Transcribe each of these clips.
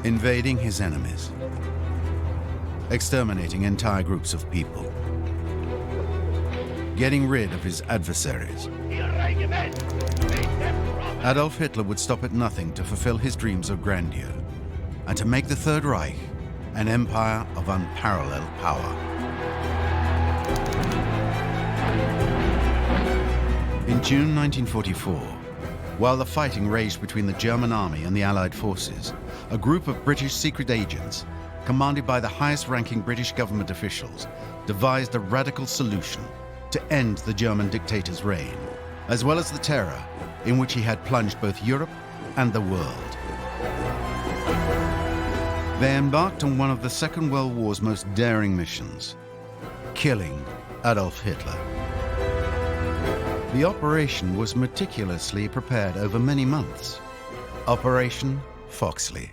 invading his enemies, exterminating entire groups of people, getting rid of his adversaries. Adolf Hitler would stop at nothing to fulfill his dreams of grandeur and to make the Third Reich an empire of unparalleled power. In June 1944, while the fighting raged between the German army and the Allied forces, a group of British secret agents, commanded by the highest-ranking British government officials, devised a radical solution to end the German dictator's reign, as well as the terror in which he had plunged both Europe and the world. They embarked on one of the Second World War's most daring missions, killing Adolf Hitler. The operation was meticulously prepared over many months. Operation Foxley.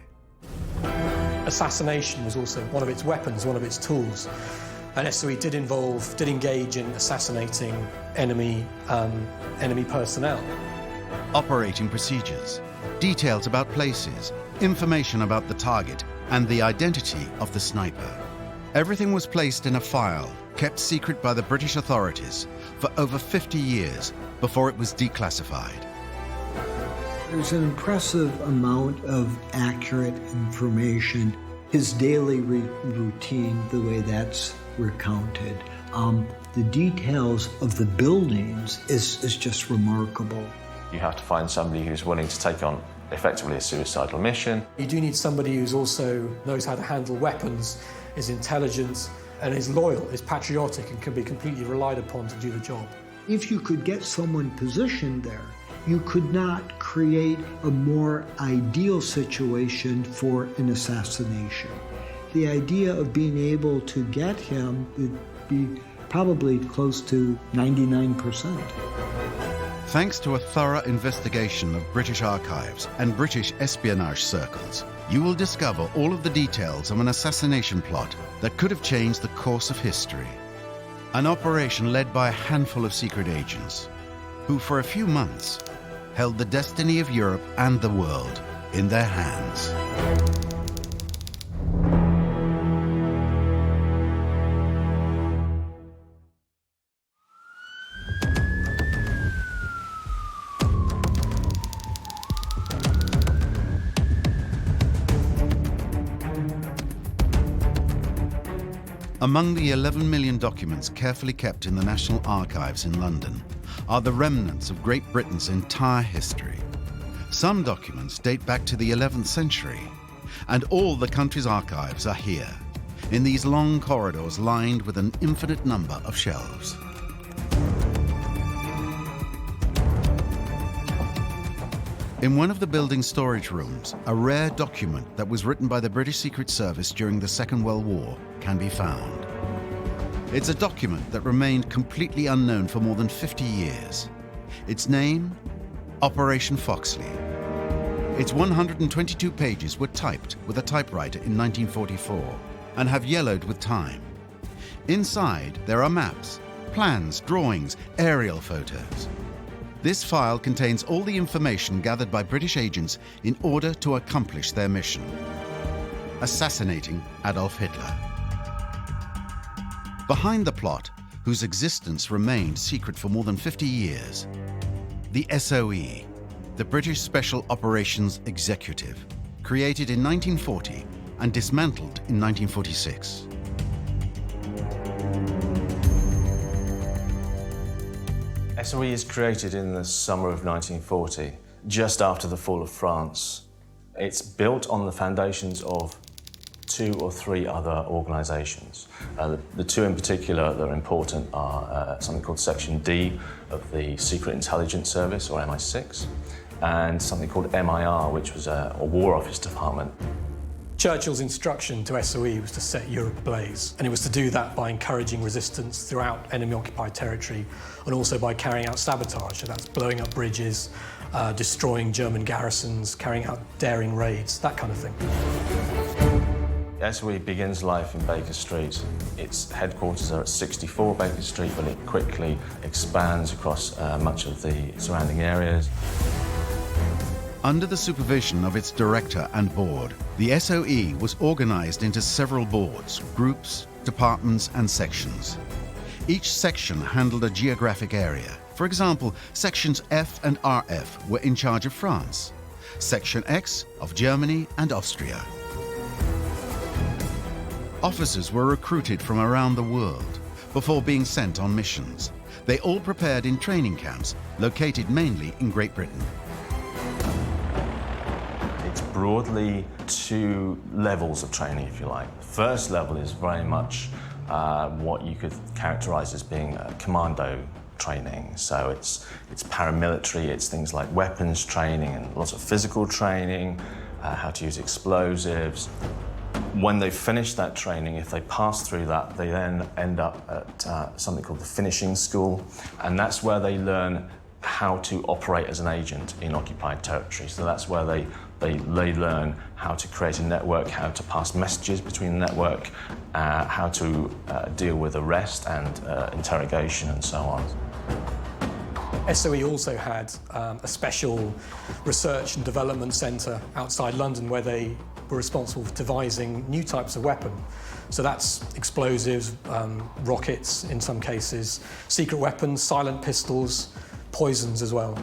Assassination was also one of its weapons, one of its tools. And SOE did engage in assassinating enemy personnel. Operating procedures, details about places, information about the target, and the identity of the sniper. Everything was placed in a file, kept secret by the British authorities for over 50 years before it was declassified. There's an impressive amount of accurate information. His daily routine, the way that's recounted. The details of the buildings is just remarkable. You have to find somebody who's willing to take on effectively a suicidal mission. You do need somebody who's also knows how to handle weapons, is intelligent, and is loyal, is patriotic, and can be completely relied upon to do the job. If you could get someone positioned there, you could not create a more ideal situation for an assassination. The idea of being able to get him would be probably close to 99%. Thanks to a thorough investigation of British archives and British espionage circles, you will discover all of the details of an assassination plot that could have changed the course of history. An operation led by a handful of secret agents, who for a few months held the destiny of Europe and the world in their hands. Among the 11 million documents carefully kept in the National Archives in London are the remnants of Great Britain's entire history. Some documents date back to the 11th century, and all the country's archives are here, in these long corridors lined with an infinite number of shelves. In one of the building's storage rooms, a rare document that was written by the British Secret Service during the Second World War can be found. It's a document that remained completely unknown for more than 50 years. Its name, Operation Foxley. Its 122 pages were typed with a typewriter in 1944 and have yellowed with time. Inside, there are maps, plans, drawings, aerial photos. This file contains all the information gathered by British agents in order to accomplish their mission: assassinating Adolf Hitler. Behind the plot, whose existence remained secret for more than 50 years, the SOE, the British Special Operations Executive, created in 1940 and dismantled in 1946. SOE is created in the summer of 1940, just after the fall of France. It's built on the foundations of 2 or 3 other organisations. The 2 in particular that are important are something called Section D of the Secret Intelligence Service, or MI6, and something called MIR, which was a War Office department. Churchill's instruction to SOE was to set Europe ablaze, and it was to do that by encouraging resistance throughout enemy-occupied territory, and also by carrying out sabotage, so that's blowing up bridges, destroying German garrisons, carrying out daring raids, that kind of thing. SOE begins life in Baker Street. Its headquarters are at 64 Baker Street, but it quickly expands across much of the surrounding areas. Under the supervision of its director and board, the SOE was organized into several boards, groups, departments, and sections. Each section handled a geographic area. For example, sections F and RF were in charge of France, section X of Germany and Austria. Officers were recruited from around the world before being sent on missions. They all prepared in training camps located mainly in Great Britain. It's broadly two levels of training, if you like. The first level is very much what you could characterize as being a commando training. So it's paramilitary, it's things like weapons training and lots of physical training, how to use explosives. When they finish that training, if they pass through that, they then end up at something called the finishing school, and that's where they learn how to operate as an agent in occupied territory. So that's where they learn how to create a network, how to pass messages between the network, how to deal with arrest and interrogation and so on. SOE also had a special research and development centre outside London where they were responsible for devising new types of weapon. So that's explosives, rockets in some cases, secret weapons, silent pistols, poisons as well.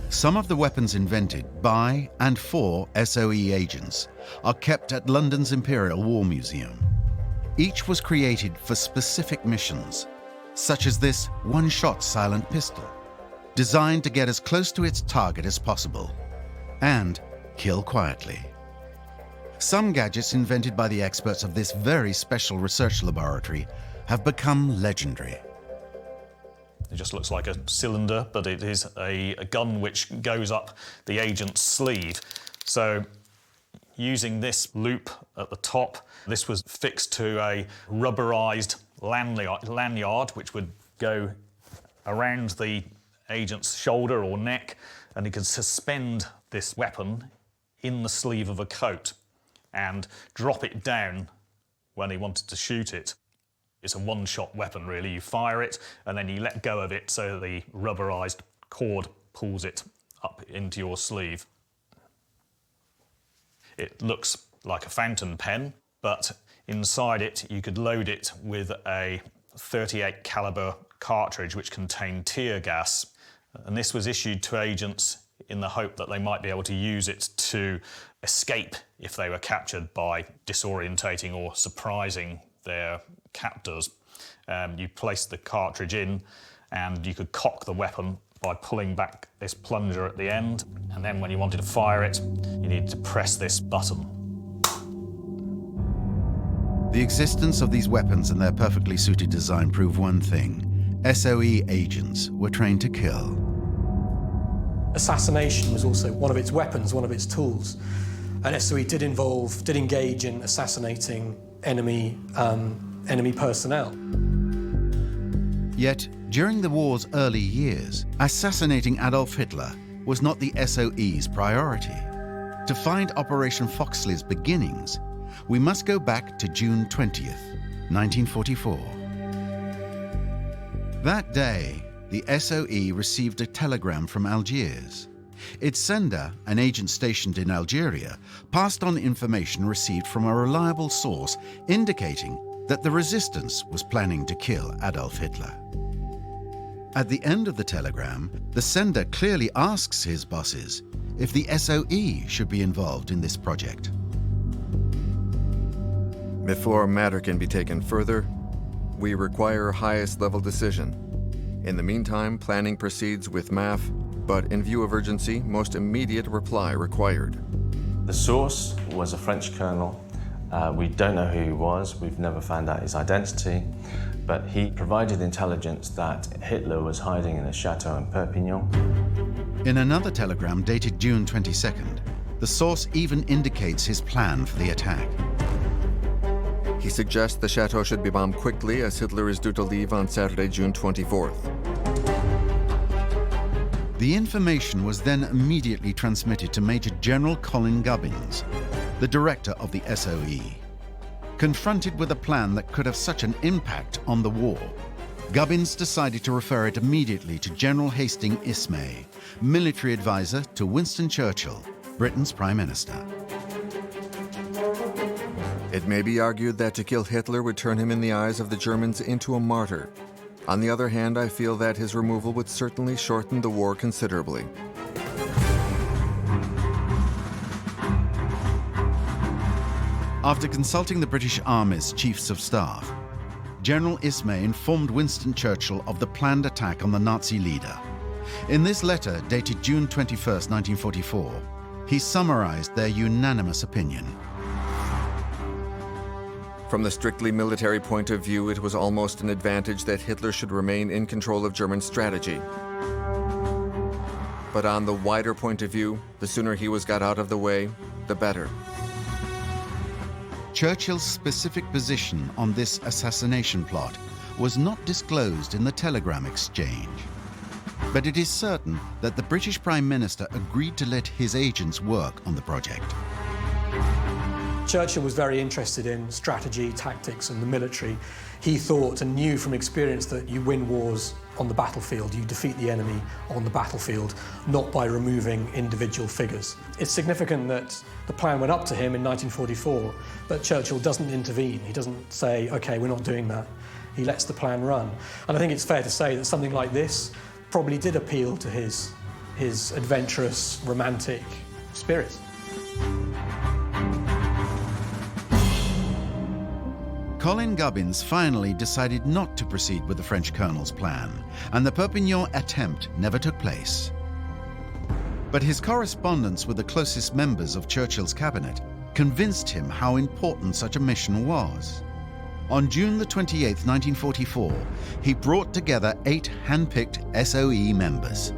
Some of the weapons invented by and for SOE agents are kept at London's Imperial War Museum. Each was created for specific missions, such as this one-shot silent pistol, designed to get as close to its target as possible and kill quietly. Some gadgets invented by the experts of this very special research laboratory have become legendary. It just looks like a cylinder, but it is a gun which goes up the agent's sleeve. So using this loop at the top, this was fixed to a rubberized lanyard which would go around the agent's shoulder or neck, and he could suspend this weapon in the sleeve of a coat and drop it down when he wanted to shoot it. It's a one-shot weapon, really. You fire it and then you let go of it so the rubberized cord pulls it up into your sleeve. It looks like a fountain pen, but inside it you could load it with a .38 caliber cartridge which contained tear gas, and this was issued to agents in the hope that they might be able to use it to escape if they were captured by disorientating or surprising their captors. You place the cartridge in and you could cock the weapon by pulling back this plunger at the end, and then when you wanted to fire it, you needed to press this button. The existence of these weapons and their perfectly suited design prove one thing: SOE agents were trained to kill. Assassination was also one of its weapons, one of its tools. And SOE did engage in assassinating enemy personnel. Yet, during the war's early years, assassinating Adolf Hitler was not the SOE's priority. To find Operation Foxley's beginnings, we must go back to June 20th, 1944. That day, the SOE received a telegram from Algiers. Its sender, an agent stationed in Algeria, passed on information received from a reliable source indicating that the resistance was planning to kill Adolf Hitler. At the end of the telegram, the sender clearly asks his bosses if the SOE should be involved in this project. Before matter can be taken further, we require highest level decision. In the meantime, planning proceeds with MAF, but in view of urgency, most immediate reply required. The source was a French colonel. We don't know who he was, we've never found out his identity, but he provided intelligence that Hitler was hiding in a chateau in Perpignan. In another telegram dated June 22nd, the source even indicates his plan for the attack. He suggests the chateau should be bombed quickly as Hitler is due to leave on Saturday, June 24th. The information was then immediately transmitted to Major General Colin Gubbins, the director of the SOE. Confronted with a plan that could have such an impact on the war, Gubbins decided to refer it immediately to General Hastings Ismay, military advisor to Winston Churchill, Britain's Prime Minister. It may be argued that to kill Hitler would turn him in the eyes of the Germans into a martyr. On the other hand, I feel that his removal would certainly shorten the war considerably. After consulting the British Army's chiefs of staff, General Ismay informed Winston Churchill of the planned attack on the Nazi leader. In this letter, dated June 21, 1944, he summarized their unanimous opinion. From the strictly military point of view, it was almost an advantage that Hitler should remain in control of German strategy. But on the wider point of view, the sooner he was got out of the way, the better. Churchill's specific position on this assassination plot was not disclosed in the telegram exchange. But it is certain that the British Prime Minister agreed to let his agents work on the project. Churchill was very interested in strategy, tactics and the military. He thought and knew from experience that you win wars on the battlefield, you defeat the enemy on the battlefield, not by removing individual figures. It's significant that the plan went up to him in 1944, but Churchill doesn't intervene. He doesn't say, OK, we're not doing that. He lets the plan run. And I think it's fair to say that something like this probably did appeal to his adventurous, romantic spirit. Colin Gubbins finally decided not to proceed with the French colonel's plan, and the Perpignan attempt never took place. But his correspondence with the closest members of Churchill's cabinet convinced him how important such a mission was. On June the 28th, 1944, he brought together 8 hand-picked SOE members.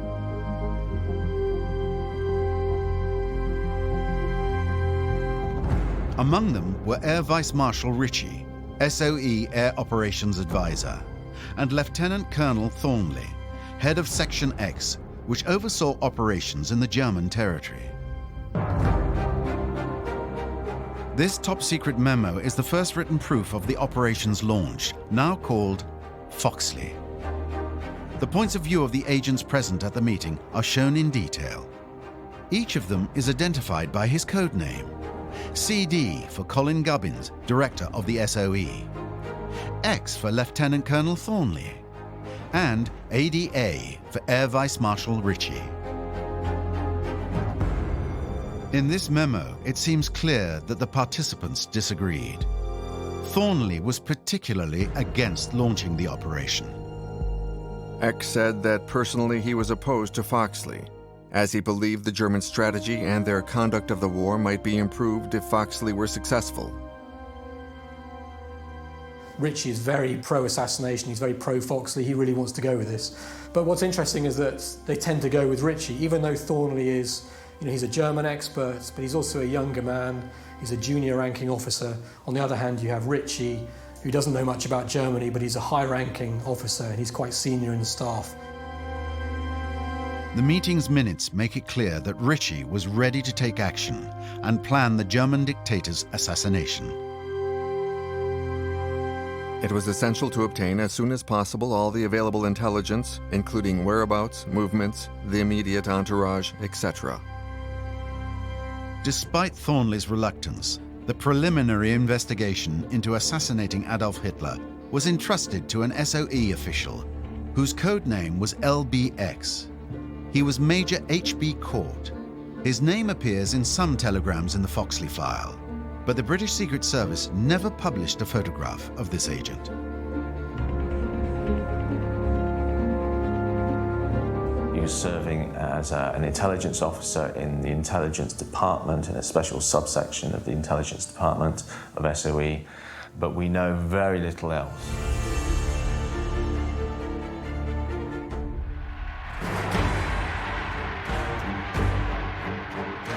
Among them were Air Vice Marshal Ritchie, SOE Air Operations Advisor, and Lieutenant Colonel Thornley, head of Section X, which oversaw operations in the German territory. This top-secret memo is the first written proof of the operation's launch, now called Foxley. The points of view of the agents present at the meeting are shown in detail. Each of them is identified by his code name. CD for Colin Gubbins, Director of the SOE, X for Lieutenant Colonel Thornley, and ADA for Air Vice Marshal Ritchie. In this memo, it seems clear that the participants disagreed. Thornley was particularly against launching the operation. X said that personally he was opposed to Foxley, as he believed the German strategy and their conduct of the war might be improved if Foxley were successful. Ritchie is very pro-assassination, he's very pro-Foxley, he really wants to go with this. But what's interesting is that they tend to go with Ritchie, even though Thornley is, he's a German expert, but he's also a younger man, he's a junior ranking officer. On the other hand, you have Ritchie, who doesn't know much about Germany, but he's a high-ranking officer and he's quite senior in the staff. The meeting's minutes make it clear that Ritchie was ready to take action and plan the German dictator's assassination. It was essential to obtain as soon as possible all the available intelligence, including whereabouts, movements, the immediate entourage, etc. Despite Thornley's reluctance, the preliminary investigation into assassinating Adolf Hitler was entrusted to an SOE official, whose code name was LBX. He was Major H.B. Court. His name appears in some telegrams in the Foxley file, but the British Secret Service never published a photograph of this agent. He was serving as an intelligence officer in the intelligence department, in a special subsection of the intelligence department of SOE, but we know very little else.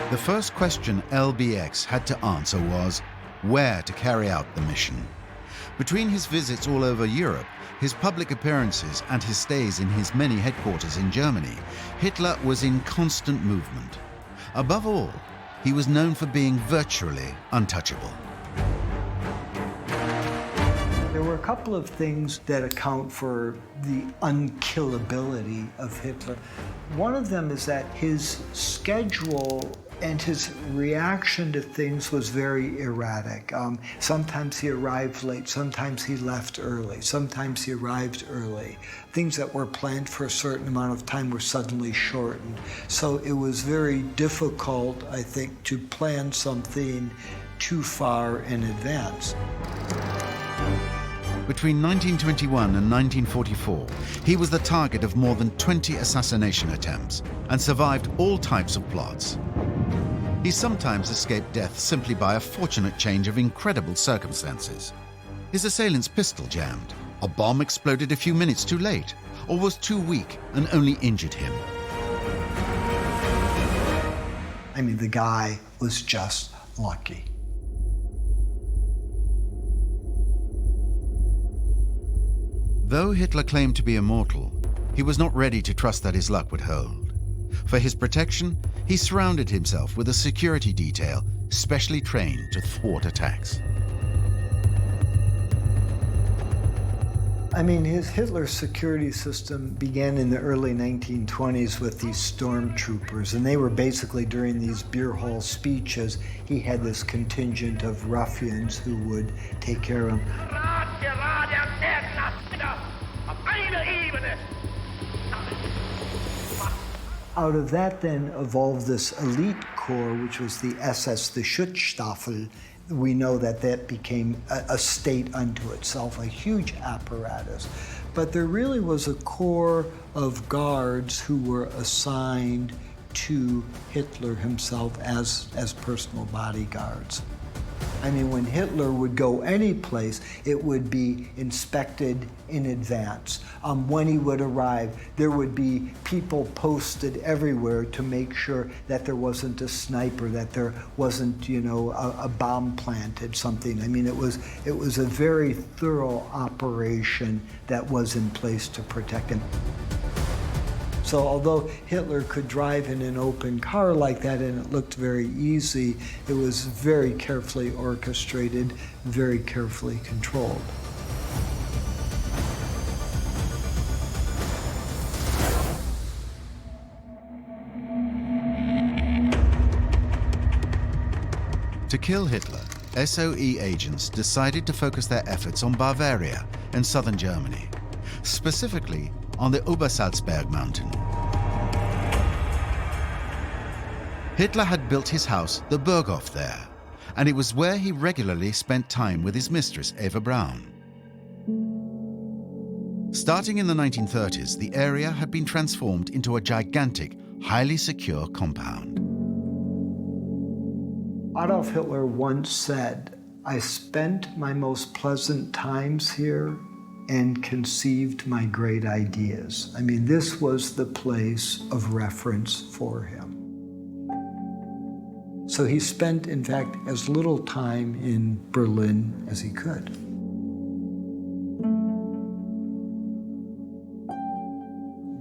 The first question LBX had to answer was where to carry out the mission. Between his visits all over Europe, his public appearances and his stays in his many headquarters in Germany, Hitler was in constant movement. Above all, he was known for being virtually untouchable. There were a couple of things that account for the unkillability of Hitler. One of them is that his schedule and his reaction to things was very erratic. Sometimes he arrived late, sometimes he left early, sometimes he arrived early. Things that were planned for a certain amount of time were suddenly shortened. So it was very difficult, I think, to plan something too far in advance. Between 1921 and 1944, he was the target of more than 20 assassination attempts and survived all types of plots. He sometimes escaped death simply by a fortunate change of incredible circumstances. His assailant's pistol jammed, a bomb exploded a few minutes too late, or was too weak and only injured him. I mean, the guy was just lucky. Though Hitler claimed to be immortal, he was not ready to trust that his luck would hold. For his protection, he surrounded himself with a security detail specially trained to thwart attacks. I mean, Hitler's security system began in the early 1920s with these stormtroopers, and they were basically, during these beer hall speeches, he had this contingent of ruffians who would take care of him. Out of that then evolved this elite corps, which was the SS, the Schutzstaffel. We know that that became a state unto itself, a huge apparatus. But there really was a corps of guards who were assigned to Hitler himself as personal bodyguards. I mean, when Hitler would go any place, it would be inspected in advance. When he would arrive, there would be people posted everywhere to make sure that there wasn't a sniper, that there wasn't, you know, a bomb planted, something. I mean, it was a very thorough operation that was in place to protect him. So although Hitler could drive in an open car like that and it looked very easy, it was very carefully orchestrated, very carefully controlled. To kill Hitler, SOE agents decided to focus their efforts on Bavaria and southern Germany, specifically on the Obersalzberg mountain. Hitler had built his house, the Berghof, there, and it was where he regularly spent time with his mistress, Eva Braun. Starting in the 1930s, the area had been transformed into a gigantic, highly secure compound. Adolf Hitler once said, "I spent my most pleasant times here and conceived my great ideas." I mean, this was the place of reference for him. So he spent, in fact, as little time in Berlin as he could.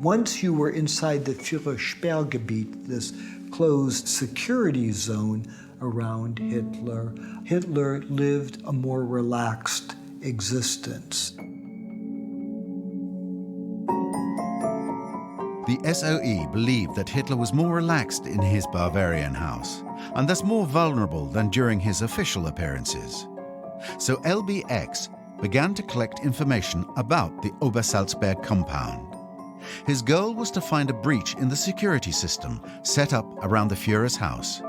Once you were inside the Führer Sperrgebiet, this closed security zone around Hitler, Hitler lived a more relaxed existence. The SOE believed that Hitler was more relaxed in his Bavarian house, and thus more vulnerable than during his official appearances. So LBX began to collect information about the Obersalzberg compound. His goal was to find a breach in the security system set up around the Führer's house.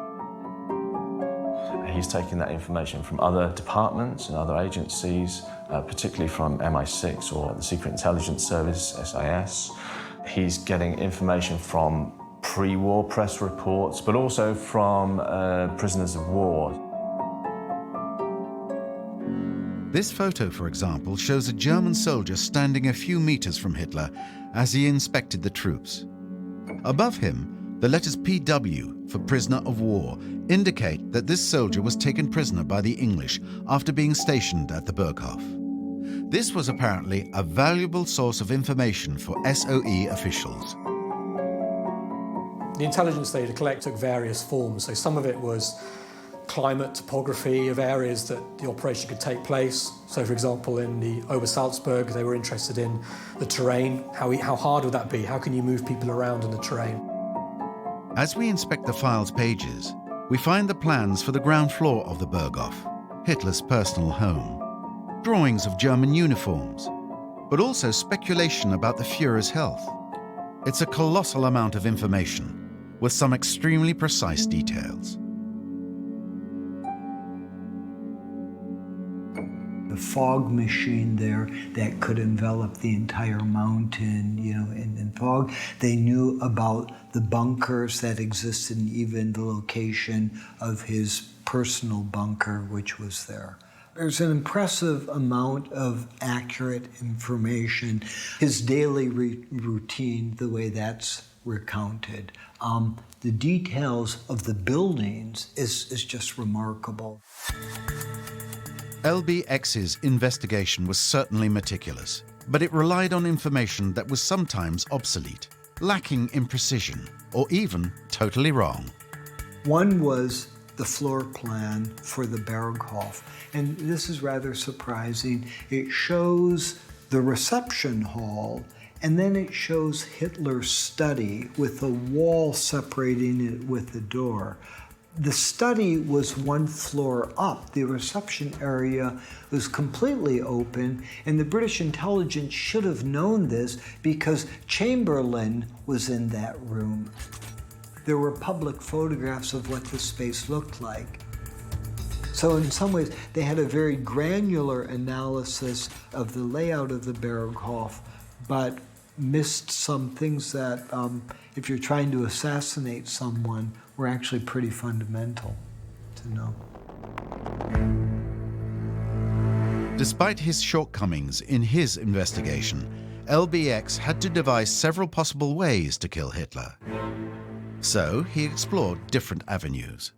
He's taken that information from other departments and other agencies, particularly from MI6 or the Secret Intelligence Service, SIS. He's getting information from pre-war press reports, but also from prisoners of war. This photo, for example, shows a German soldier standing a few meters from Hitler as he inspected the troops. Above him, the letters PW for prisoner of war indicate that this soldier was taken prisoner by the English after being stationed at the Berghof. This was apparently a valuable source of information for SOE officials. The intelligence data collect took various forms. So some of it was climate, topography of areas that the operation could take place. So, for example, in the Obersalzberg, they were interested in the terrain. How hard would that be? How can you move people around in the terrain? As we inspect the file's pages, we find the plans for the ground floor of the Berghof, Hitler's personal home, drawings of German uniforms, but also speculation about the Führer's health. It's a colossal amount of information, with some extremely precise details. The fog machine there that could envelop the entire mountain, in fog. They knew about the bunkers that existed and even the location of his personal bunker, which was there. There's an impressive amount of accurate information. His daily routine, the way that's recounted. The details of the buildings is just remarkable. LBX's investigation was certainly meticulous, but it relied on information that was sometimes obsolete, lacking in precision, or even totally wrong. One was the floor plan for the Berghof, and this is rather surprising. It shows the reception hall, and then it shows Hitler's study with a wall separating it with the door. The study was one floor up. The reception area was completely open, and the British intelligence should have known this because Chamberlain was in that room. There were public photographs of what the space looked like. So in some ways, they had a very granular analysis of the layout of the Berghof, but missed some things that, if you're trying to assassinate someone, were actually pretty fundamental to know. Despite his shortcomings in his investigation, LBX had to devise several possible ways to kill Hitler. So he explored different avenues.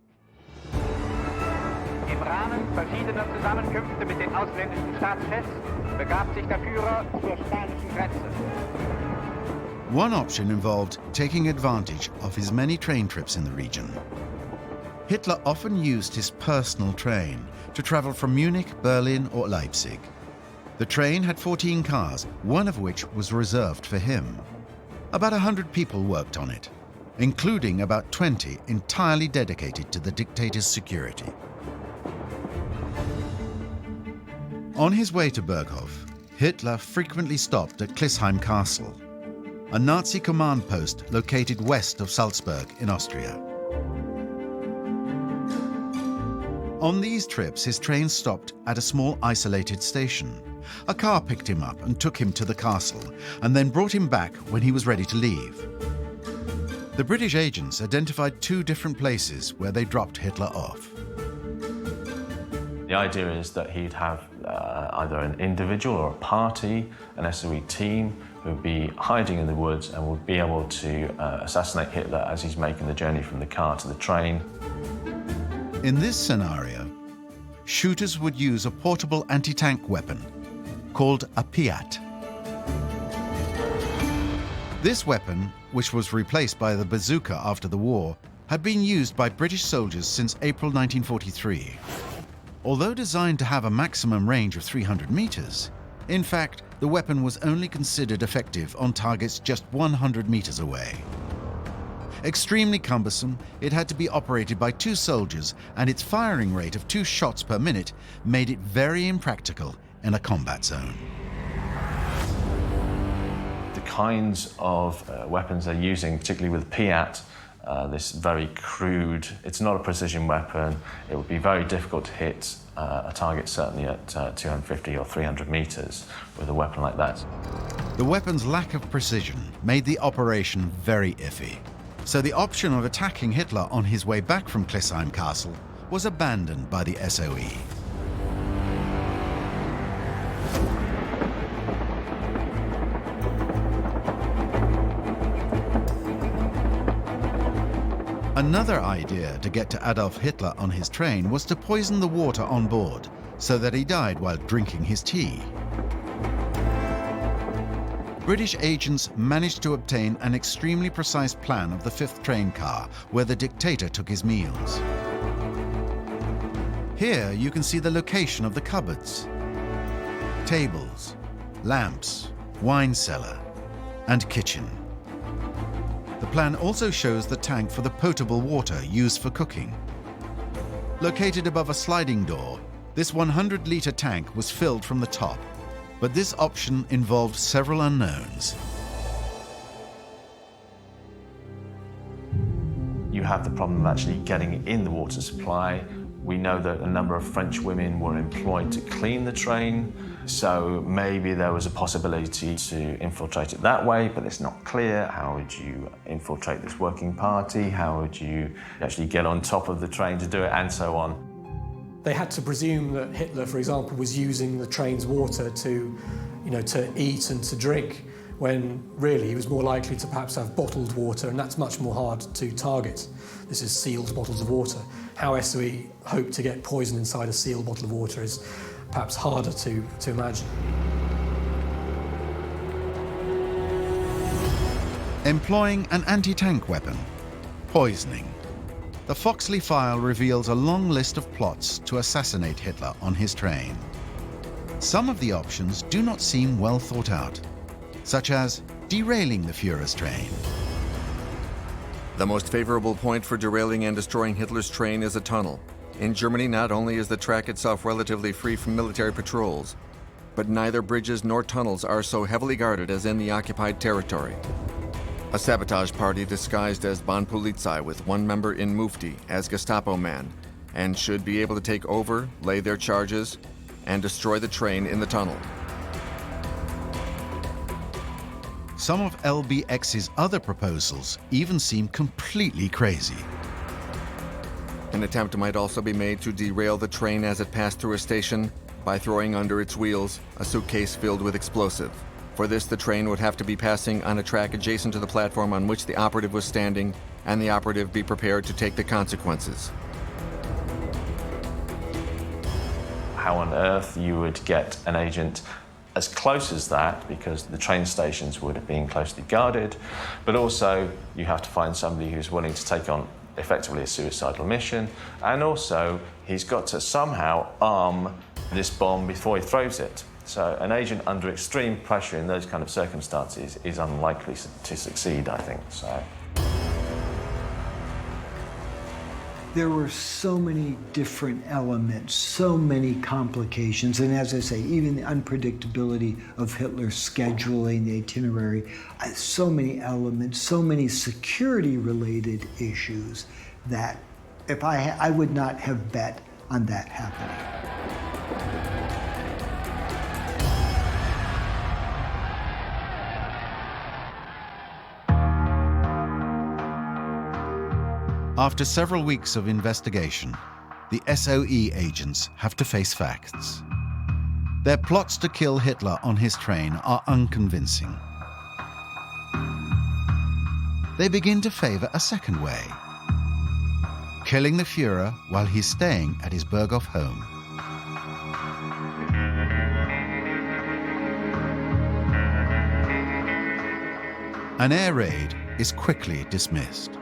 Im Rahmen verschiedener Zusammenkünfte mit den ausländischen Staatschefs begab sich der Führer zur spanischen Grenze. One option involved taking advantage of his many train trips in the region. Hitler often used his personal train to travel from Munich, Berlin, or Leipzig. The train had 14 cars, one of which was reserved for him. About 100 people worked on it, including about 20 entirely dedicated to the dictator's security. On his way to Berghof, Hitler frequently stopped at Clisheim Castle, a Nazi command post located west of Salzburg in Austria. On these trips, his train stopped at a small isolated station. A car picked him up and took him to the castle, and then brought him back when he was ready to leave. The British agents identified two different places where they dropped Hitler off. The idea is that he'd have either an individual or a party, an SOE team, who would be hiding in the woods and would be able to assassinate Hitler as he's making the journey from the car to the train. In this scenario, shooters would use a portable anti-tank weapon called a Piat. This weapon, which was replaced by the bazooka after the war, had been used by British soldiers since April 1943. Although designed to have a maximum range of 300 meters, in fact, the weapon was only considered effective on targets just 100 meters away. Extremely cumbersome, it had to be operated by 2 soldiers, and its firing rate of 2 shots per minute made it very impractical in a combat zone. The kinds of weapons they're using, particularly with Piat, this very crude, it's not a precision weapon. It would be very difficult to hit a target, certainly at 250 or 300 meters with a weapon like that. The weapon's lack of precision made the operation very iffy. So the option of attacking Hitler on his way back from Clisheim Castle was abandoned by the SOE. Another idea to get to Adolf Hitler on his train was to poison the water on board so that he died while drinking his tea. British agents managed to obtain an extremely precise plan of the 5th train car where the dictator took his meals. Here you can see the location of the cupboards, tables, lamps, wine cellar, and kitchen. The plan also shows the tank for the potable water used for cooking. Located above a sliding door, this 100-litre tank was filled from the top, but this option involved several unknowns. You have the problem of actually getting in the water supply. We know that a number of French women were employed to clean the train, so maybe there was a possibility to infiltrate it that way, but it's not clear. How would you infiltrate this working party? How would you actually get on top of the train to do it, and so on? They had to presume that Hitler, for example, was using the train's water to eat and to drink, when really he was more likely to perhaps have bottled water, and that's much more hard to target. This is sealed bottles of water. How SOE hoped to get poison inside a sealed bottle of water is perhaps harder to imagine. Employing an anti-tank weapon, poisoning. The Foxley file reveals a long list of plots to assassinate Hitler on his train. Some of the options do not seem well thought out, such as derailing the Führer's train. The most favorable point for derailing and destroying Hitler's train is a tunnel. In Germany, not only is the track itself relatively free from military patrols, but neither bridges nor tunnels are so heavily guarded as in the occupied territory. A sabotage party disguised as Bonpolizei with one member in Mufti as Gestapo man, and should be able to take over, lay their charges, and destroy the train in the tunnel. Some of LBX's other proposals even seem completely crazy. An attempt might also be made to derail the train as it passed through a station by throwing under its wheels a suitcase filled with explosive. For this, the train would have to be passing on a track adjacent to the platform on which the operative was standing, and the operative be prepared to take the consequences. How on earth you would get an agent as close as that, because the train stations would have been closely guarded, but also you have to find somebody who's willing to take on effectively a suicidal mission, and also he's got to somehow arm this bomb before he throws it. So an agent under extreme pressure in those kind of circumstances is unlikely to succeed, I think. So. There were so many different elements, so many complications, and as I say, even the unpredictability of Hitler's scheduling, the itinerary, so many elements, so many security-related issues that if I would not have bet on that happening. After several weeks of investigation, the SOE agents have to face facts. Their plots to kill Hitler on his train are unconvincing. They begin to favor a second way: killing the Führer while he's staying at his Berghof home. An air raid is quickly dismissed.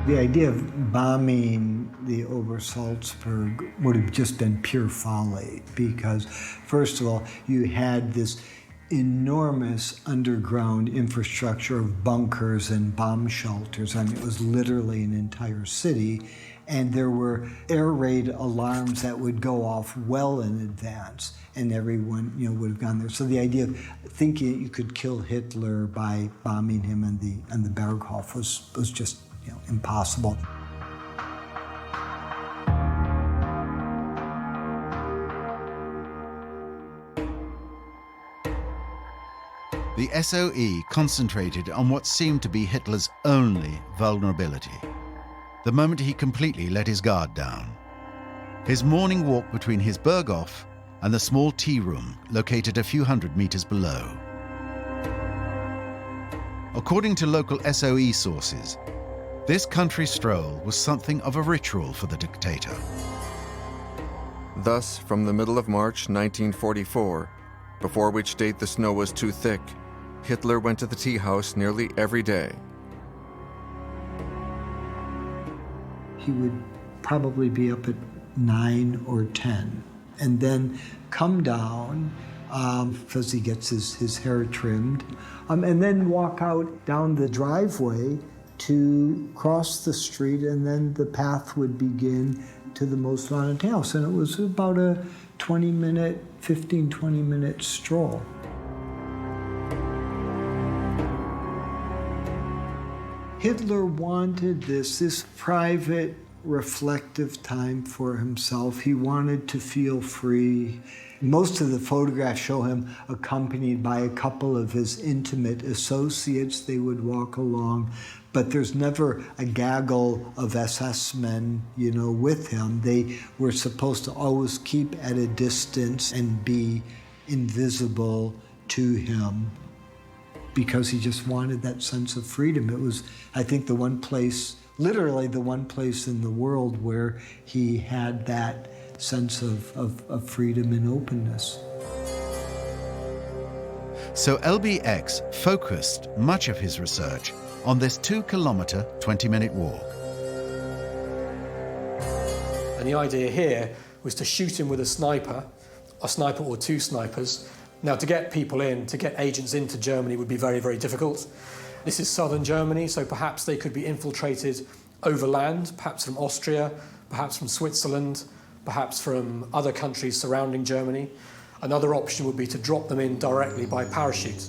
The idea of bombing the Obersalzberg would have just been pure folly because, first of all, you had this enormous underground infrastructure of bunkers and bomb shelters. I mean, it was literally an entire city, and there were air raid alarms that would go off well in advance, and everyone, would have gone there. So the idea of thinking you could kill Hitler by bombing him in the Berghof was just impossible. The SOE concentrated on what seemed to be Hitler's only vulnerability: the moment he completely let his guard down. His morning walk between his Berghof and the small tea room located a few hundred meters below. According to local SOE sources, this country stroll was something of a ritual for the dictator. Thus, from the middle of March 1944, before which date the snow was too thick, Hitler went to the tea house nearly every day. He would probably be up at 9 or 10, and then come down because he gets his hair trimmed, and then walk out down the driveway to cross the street, and then the path would begin to the most haunted house. And it was about a 15-20-minute stroll. Hitler wanted this private, reflective time for himself. He wanted to feel free. Most of the photographs show him accompanied by a couple of his intimate associates. They would walk along, but there's never a gaggle of SS men, with him. They were supposed to always keep at a distance and be invisible to him, because he just wanted that sense of freedom. It was, I think, literally the one place in the world where he had that sense of freedom and openness. So LBX focused much of his research on this 2-kilometer, 20-minute walk. And the idea here was to shoot him with a sniper or 2 snipers. Now, to get people in, to get agents into Germany would be very, very difficult. This is southern Germany, so perhaps they could be infiltrated overland, perhaps from Austria, perhaps from Switzerland, perhaps from other countries surrounding Germany. Another option would be to drop them in directly by parachute.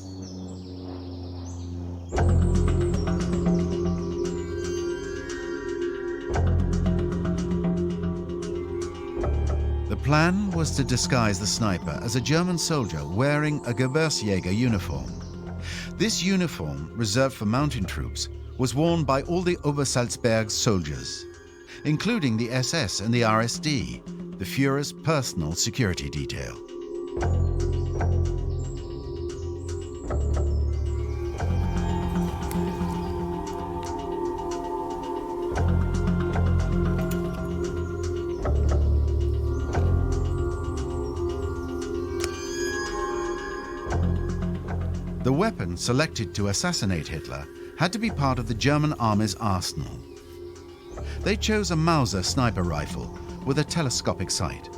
The plan was to disguise the sniper as a German soldier wearing a Gebirgsjäger uniform. This uniform, reserved for mountain troops, was worn by all the Obersalzberg soldiers, including the SS and the RSD, the Führer's personal security detail. The weapon selected to assassinate Hitler had to be part of the German army's arsenal. They chose a Mauser sniper rifle with a telescopic sight.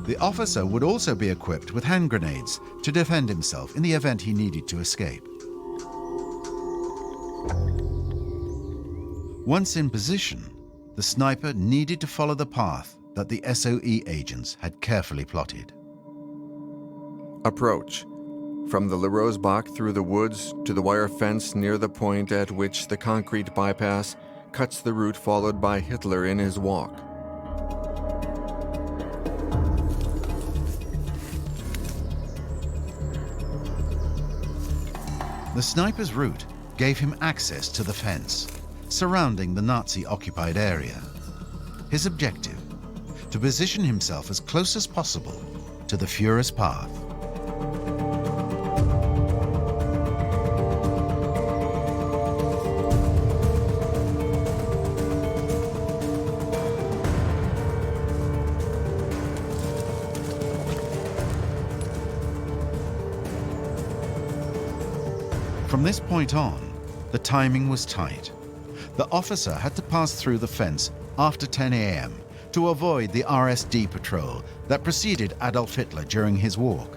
The officer would also be equipped with hand grenades to defend himself in the event he needed to escape. Once in position, the sniper needed to follow the path that the SOE agents had carefully plotted. Approach. From the Lerosbach through the woods to the wire fence near the point at which the concrete bypass cuts the route followed by Hitler in his walk. The sniper's route gave him access to the fence surrounding the Nazi-occupied area. His objective: to position himself as close as possible to the Führer's path. From this point on, the timing was tight. The officer had to pass through the fence after 10 a.m. to avoid the RSD patrol that preceded Adolf Hitler during his walk.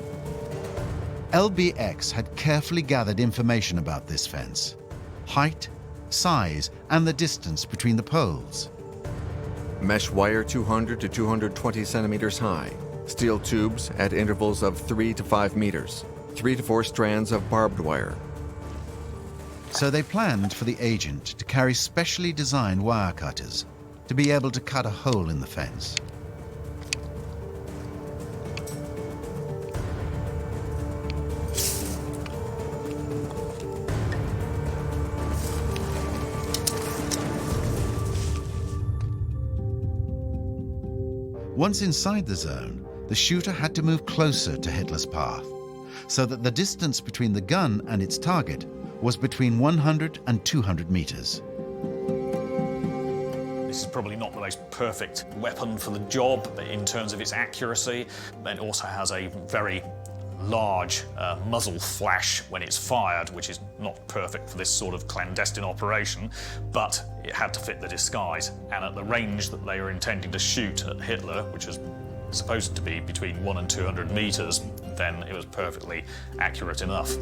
LBX had carefully gathered information about this fence: height, size, and the distance between the poles. Mesh wire 200 to 220 centimeters high. Steel tubes at intervals of 3 to 5 meters. 3 to 4 strands of barbed wire. So they planned for the agent to carry specially designed wire cutters to be able to cut a hole in the fence. Once inside the zone, the shooter had to move closer to Hitler's path, so that the distance between the gun and its target was between 100 and 200 meters. This is probably not the most perfect weapon for the job in terms of its accuracy. It also has a very large muzzle flash when it's fired, which is not perfect for this sort of clandestine operation, but it had to fit the disguise. And at the range that they were intending to shoot at Hitler, which was supposed to be between 100 and 200 meters, then it was perfectly accurate enough.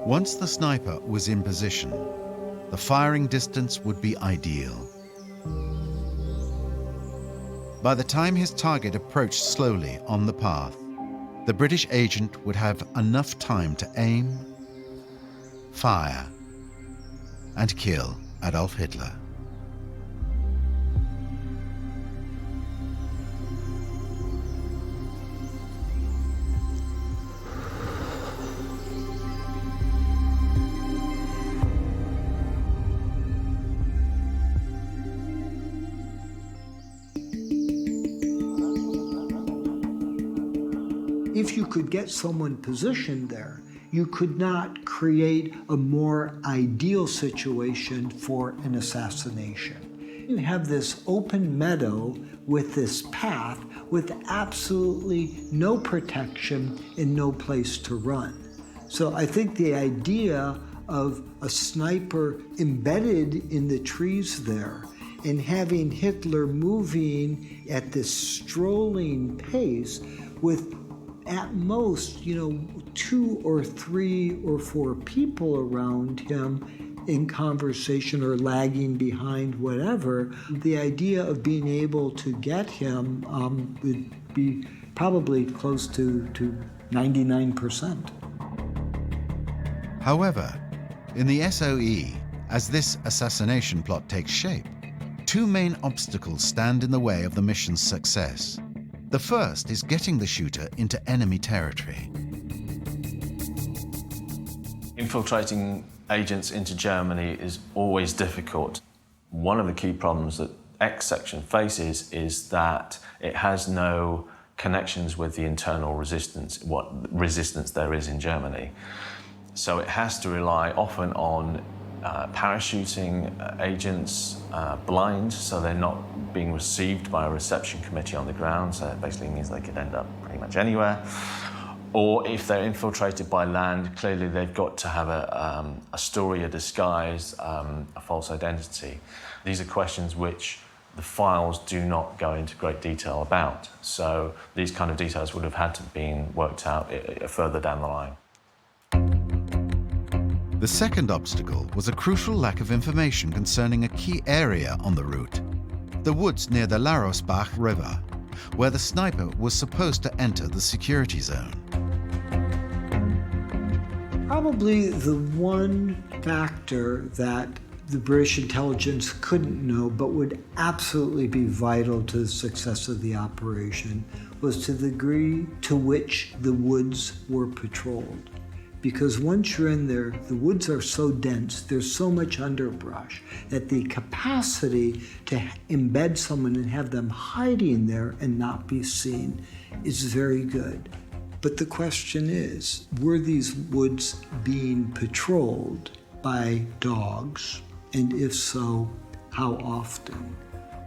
Once the sniper was in position, the firing distance would be ideal. By the time his target approached slowly on the path, the British agent would have enough time to aim, fire, and kill Adolf Hitler. If you could get someone positioned there, you could not create a more ideal situation for an assassination. You have this open meadow with this path with absolutely no protection and no place to run. So I think the idea of a sniper embedded in the trees there and having Hitler moving at this strolling pace with at most, 2 or 3 or 4 people around him in conversation or lagging behind, whatever, the idea of being able to get him would be probably close to 99%. However, in the SOE, as this assassination plot takes shape, 2 main obstacles stand in the way of the mission's success. The first is getting the shooter into enemy territory. Infiltrating agents into Germany is always difficult. One of the key problems that X section faces is that it has no connections with the internal resistance, what resistance there is in Germany. So it has to rely often on parachuting agents blind, so they're not being received by a reception committee on the ground, so it basically means they could end up pretty much anywhere. Or if they're infiltrated by land, clearly they've got to have a story, a disguise, a false identity. These are questions which the files do not go into great detail about, so these kind of details would have had to be worked out further down the line. The second obstacle was a crucial lack of information concerning a key area on the route, the woods near the Larosbach River, where the sniper was supposed to enter the security zone. Probably the one factor that the British intelligence couldn't know but would absolutely be vital to the success of the operation was to the degree to which the woods were patrolled. Because once you're in there, the woods are so dense, there's so much underbrush, that the capacity to embed someone and have them hiding there and not be seen is very good. But the question is, were these woods being patrolled by dogs? And if so, how often?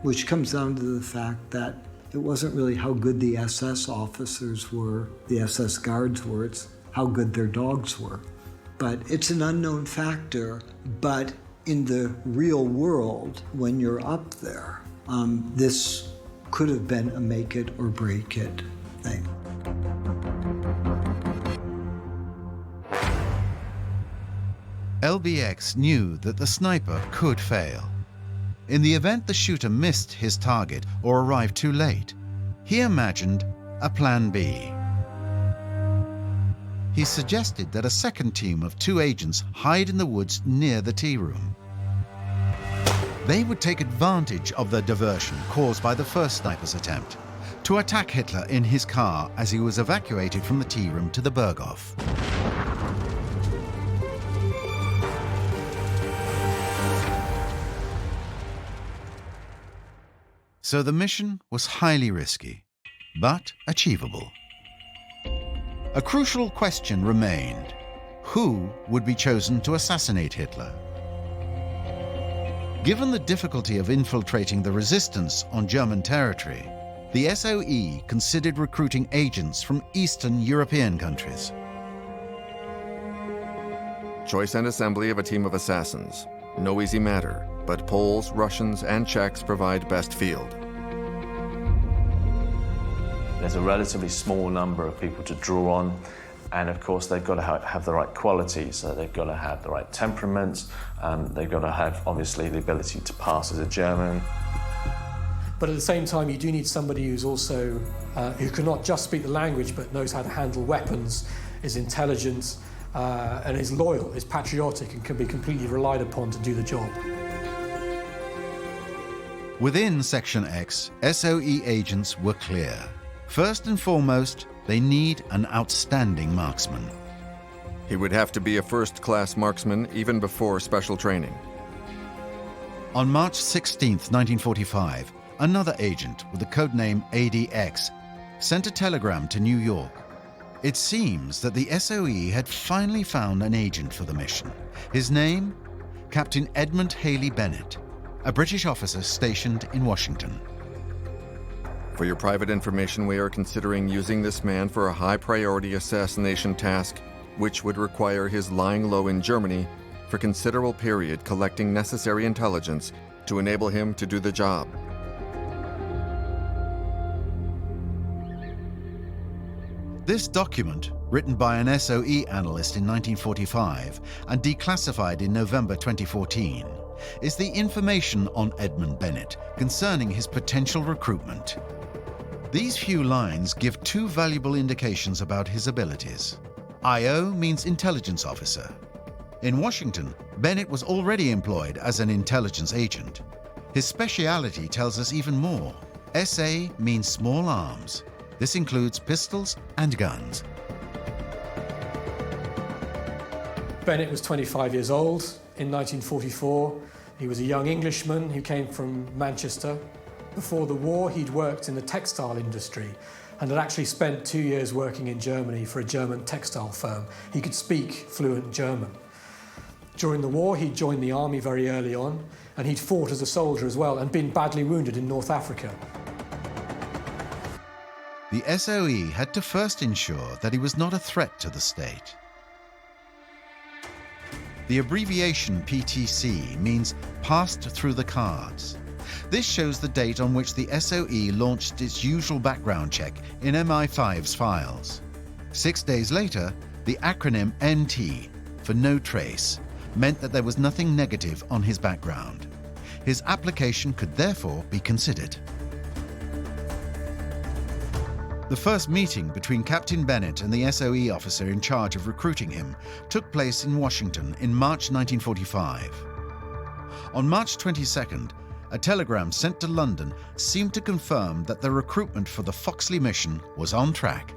Which comes down to the fact that it wasn't really how good the SS officers were, the SS guards were, it's how good their dogs were. But it's an unknown factor, but in the real world, when you're up there, this could have been a make it or break it thing. LBX knew that the sniper could fail. In the event the shooter missed his target or arrived too late, he imagined a plan B. He suggested that a second team of 2 agents hide in the woods near the tea room. They would take advantage of the diversion caused by the first sniper's attempt to attack Hitler in his car as he was evacuated from the tea room to the Berghof. So the mission was highly risky, but achievable. a crucial question remained: who would be chosen to assassinate Hitler? Given the difficulty of infiltrating the resistance on German territory, the SOE considered recruiting agents from Eastern European countries. Choice and assembly of a team of assassins. No easy matter, but Poles, Russians, and Czechs provide best field. There's a relatively small number of people to draw on, and of course they've got to have the right qualities. So they've got to have the right temperament, they've got to have obviously the ability to pass as a German. But at the same time, you do need somebody who's also, who can not just speak the language but knows how to handle weapons, is intelligent, and is loyal, is patriotic, and can be completely relied upon to do the job. Within Section X, SOE agents were clear. First and foremost, they need an outstanding marksman. He would have to be a first-class marksman even before special training. On March 16, 1945, another agent with the codename ADX sent a telegram to New York. It seems that the SOE had finally found an agent for the mission. His name? Captain Edmund Haley Bennett, a British officer stationed in Washington. For your private information, we are considering using this man for a high-priority assassination task, which would require his lying low in Germany for a considerable period, collecting necessary intelligence to enable him to do the job. This document, written by an SOE analyst in 1945 and declassified in November 2014, is the information on Edmund Bennett concerning his potential recruitment. These few lines give two valuable indications about his abilities. IO means intelligence officer. In Washington, Bennett was already employed as an intelligence agent. His speciality tells us even more. SA means small arms. This includes pistols and guns. Bennett was 25 years old in 1944. He was a young Englishman who came from Manchester. Before the war, he'd worked in the textile industry and had actually spent 2 years working in Germany for a German textile firm. He could speak fluent German. During the war, he'd joined the army very early on, and he'd fought as a soldier as well and been badly wounded in North Africa. The SOE had to first ensure that he was not a threat to the state. The abbreviation PTC means passed through the cards. This shows the date on which the SOE launched its usual background check in MI5's files. 6 days later, the acronym NT, for no trace, meant that there was nothing negative on his background. His application could therefore be considered. The first meeting between Captain Bennett and the SOE officer in charge of recruiting him took place in Washington in March 1945. On March 22nd, a telegram sent to London seemed to confirm that the recruitment for the Foxley mission was on track.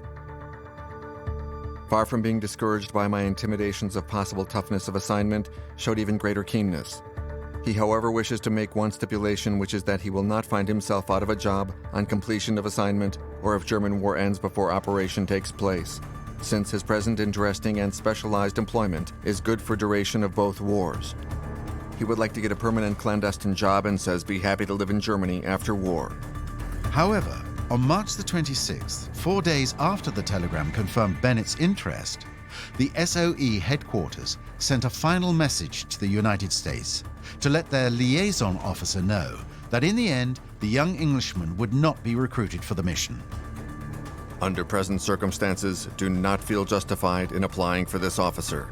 Far from being discouraged by my intimidations of possible toughness of assignment, showed even greater keenness. He, however, wishes to make one stipulation, which is that he will not find himself out of a job on completion of assignment or if German war ends before operation takes place, since his present interesting and specialized employment is good for duration of both wars. He would like to get a permanent clandestine job and says be happy to live in Germany after war. However, on March the 26th, 4 days after the telegram confirmed Bennett's interest, the SOE headquarters sent a final message to the United States to let their liaison officer know that in the end, the young Englishman would not be recruited for the mission. Under present circumstances, do not feel justified in applying for this officer.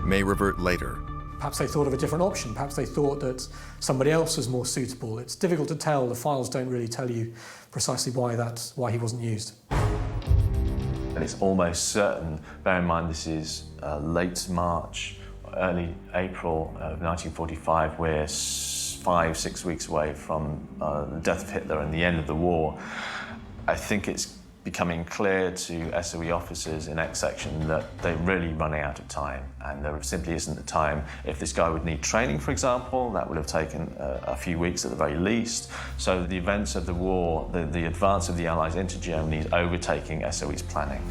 May revert later. Perhaps they thought of a different option. Perhaps they thought that somebody else was more suitable. It's difficult to tell. The files don't really tell you precisely why he wasn't used. And it's almost certain, bear in mind this is late March, early April of 1945, we're 5-6 weeks away from the death of Hitler and the end of the war. I think it's becoming clear to SOE officers in X section that they're really running out of time, and there simply isn't the time. If this guy would need training, for example, that would have taken a few weeks at the very least. So the events of the war, the advance of the Allies into Germany is overtaking SOE's planning.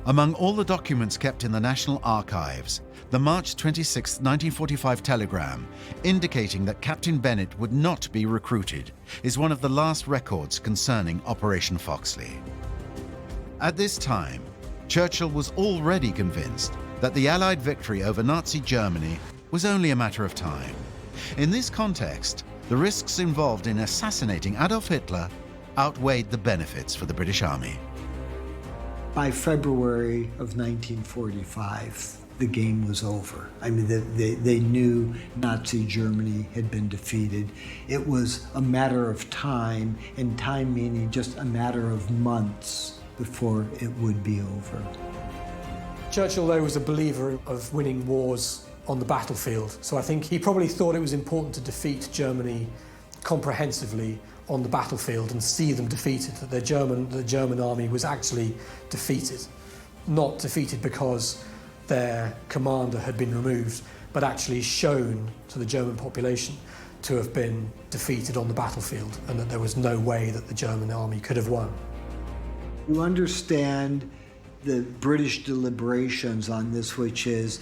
Among all the documents kept in the National Archives, the March 26, 1945 telegram indicating that Captain Bennett would not be recruited is one of the last records concerning Operation Foxley. At this time, Churchill was already convinced that the Allied victory over Nazi Germany was only a matter of time. In this context, the risks involved in assassinating Adolf Hitler outweighed the benefits for the British Army. By February of 1945, the game was over. I mean, they knew Nazi Germany had been defeated. It was a matter of time, and time meaning just a matter of months before it would be over. Churchill, though, was a believer of winning wars on the battlefield, so I think he probably thought it was important to defeat Germany comprehensively on the battlefield and see them defeated, that the German army was actually defeated. Not defeated because their commander had been removed, but actually shown to the German population to have been defeated on the battlefield, and that there was no way that the German army could have won. You understand the British deliberations on this, which is,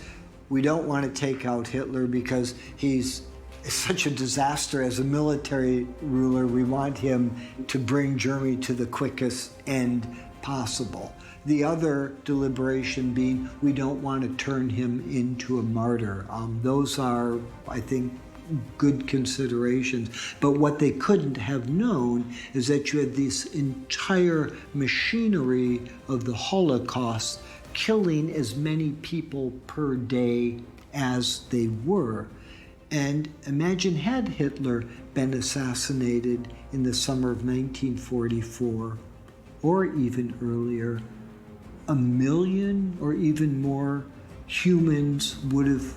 we don't want to take out Hitler because he's such a disaster as a military ruler. We want him to bring Germany to the quickest end possible. The other deliberation being, we don't want to turn him into a martyr. Those are, I think, good considerations. But what they couldn't have known is that you had this entire machinery of the Holocaust killing as many people per day as they were. And imagine, had Hitler been assassinated in the summer of 1944, or even earlier, 1 million or even more humans would have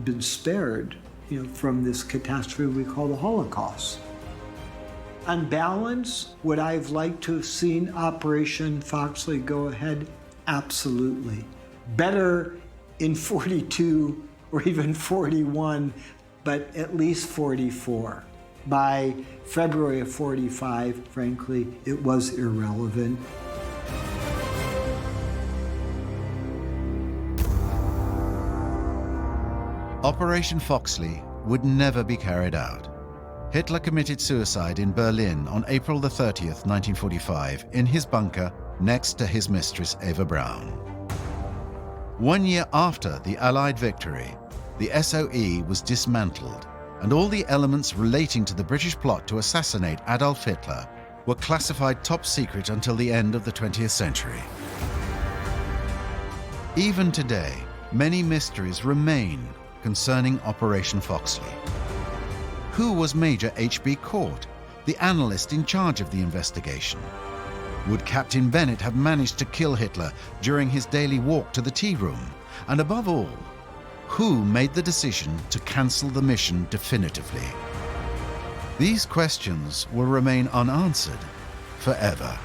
been spared, from this catastrophe we call the Holocaust. On balance, would I have liked to have seen Operation Foxley go ahead? Absolutely. Better in 42 or even 41, but at least 44. By February of 45, frankly, it was irrelevant. Operation Foxley would never be carried out. Hitler committed suicide in Berlin on April the 30th, 1945, in his bunker next to his mistress Eva Braun. 1 year after the Allied victory, the SOE was dismantled, and all the elements relating to the British plot to assassinate Adolf Hitler were classified top secret until the end of the 20th century. Even today, many mysteries remain concerning Operation Foxley. Who was Major H.B. Court, the analyst in charge of the investigation? Would Captain Bennett have managed to kill Hitler during his daily walk to the tea room? And above all, who made the decision to cancel the mission definitively? These questions will remain unanswered forever.